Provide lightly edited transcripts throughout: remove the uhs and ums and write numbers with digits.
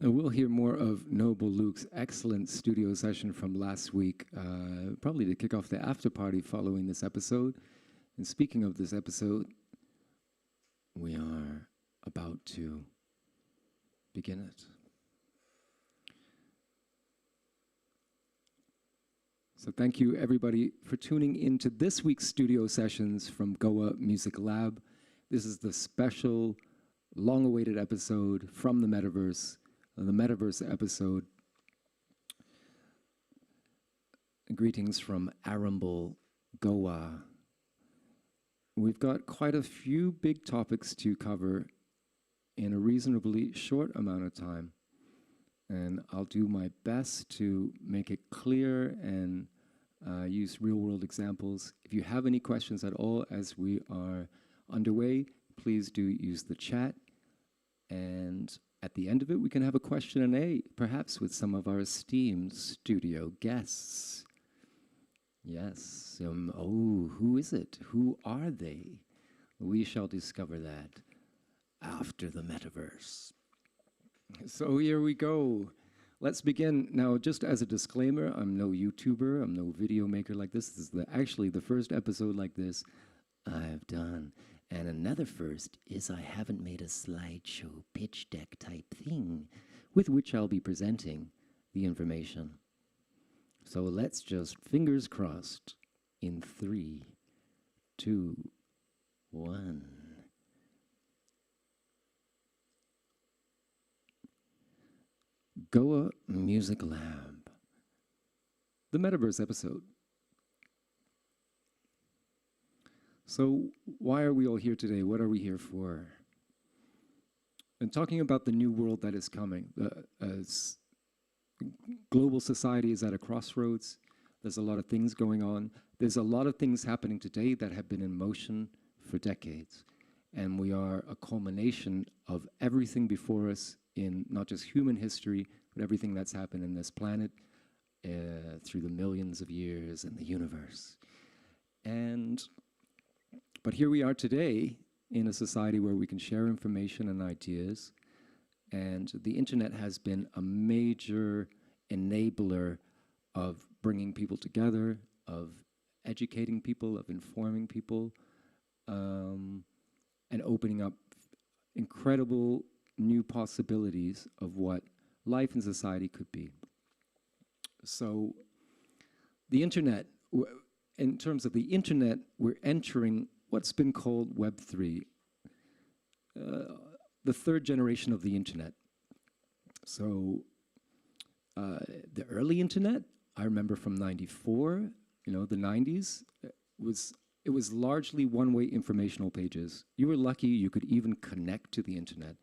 And we'll hear more of Noble Luke's excellent studio session from last week, probably to kick off the after party following this episode. And speaking of this episode, we are about to begin it. So thank you, everybody, for tuning into this week's studio sessions from Goa Music Lab. This is the special, long-awaited episode from the Metaverse episode. Greetings from Arambol, Goa. We've got quite a few big topics to cover in a reasonably short amount of time. And I'll do my best to make it clear and use real-world examples. If you have any questions at all as we are underway, please do use the chat. And at the end of it, we can have a question and A, perhaps with some of our esteemed studio guests. Yes. Oh, who is it? Who are they? We shall discover that after the Metaverse. So here we go. Let's begin. Now, just as a disclaimer, I'm no YouTuber. I'm no video maker like this. This is actually the first episode like this I've done. And another first is I haven't made a slideshow pitch deck type thing with which I'll be presenting the information. So let's just, fingers crossed, in 3, 2, 1. Goa Music Lab. The Metaverse episode. So why are we all here today? What are we here for? And talking about the new world that is coming, as global society is at a crossroads. There's a lot of things going on. There's a lot of things happening today that have been in motion for decades. And we are a culmination of everything before us in not just human history, but everything that's happened in this planet through the millions of years in the universe. But here we are today in a society where we can share information and ideas, and the internet has been a major enabler of bringing people together, of educating people, of informing people, and opening up incredible new possibilities of what life and society could be. So the internet, in terms of the internet, we're entering what's been called Web 3, the third generation of the internet. So the early internet, I remember from '94, the '90s, it was largely one-way informational pages. You were lucky you could even connect to the internet.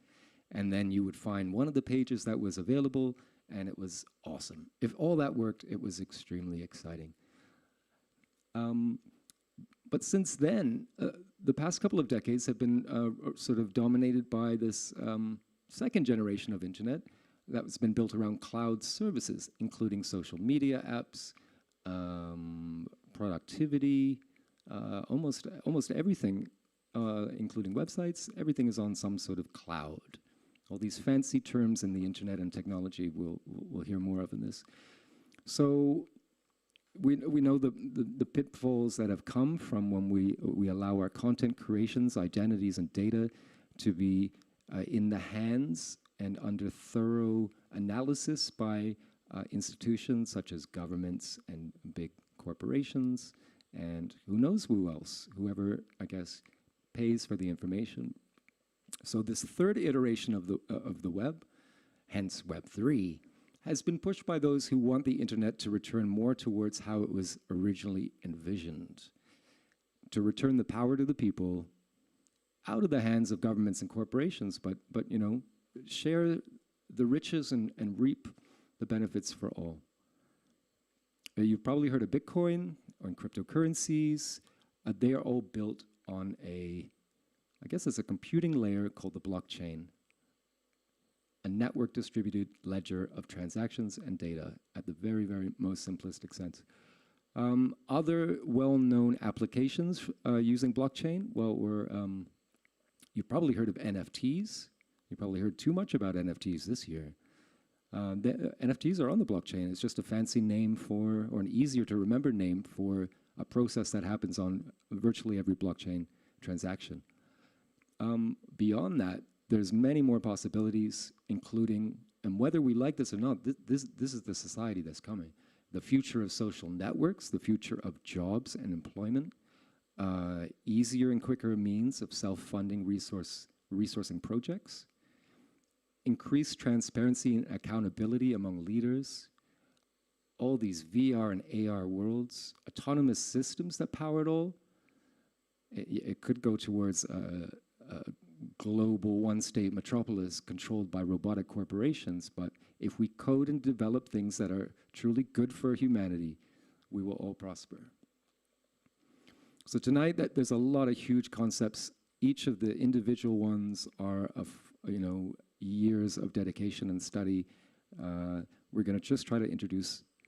And then you would find one of the pages that was available, and it was awesome. If all that worked, it was extremely exciting. But since then, the past couple of decades have been sort of dominated by this second generation of internet that's been built around cloud services, including social media apps, productivity, almost everything, including websites. Everything is on some sort of cloud. All these fancy terms in the internet and technology we'll hear more of in this. So we know the pitfalls that have come from when we allow our content creations, identities, and data to be in the hands and under thorough analysis by institutions such as governments and big corporations, and who knows who else, whoever, I guess, pays for the information. So this third iteration of the web, hence Web 3, has been pushed by those who want the internet to return more towards how it was originally envisioned, to return the power to the people, out of the hands of governments and corporations, but share the riches and reap the benefits for all. You've probably heard of Bitcoin or cryptocurrencies. They are all built on I guess it's a computing layer called the blockchain, a network distributed ledger of transactions and data at the very, very most simplistic sense. Other well-known applications using blockchain, you've probably heard of NFTs. You probably heard too much about NFTs this year. The NFTs are on the blockchain. It's just a fancy name for, or an easier to remember name for, a process that happens on virtually every blockchain transaction. Beyond that, there's many more possibilities, including, and whether we like this or not, this is the society that's coming. The future of social networks, the future of jobs and employment, easier and quicker means of self-funding resourcing projects, increased transparency and accountability among leaders, all these VR and AR worlds, autonomous systems that power it all. It could go towards a global one-state metropolis controlled by robotic corporations, but if we code and develop things that are truly good for humanity, we will all prosper. So tonight, there's a lot of huge concepts. Each of the individual ones are of, years of dedication and study. We're going to just try to introduce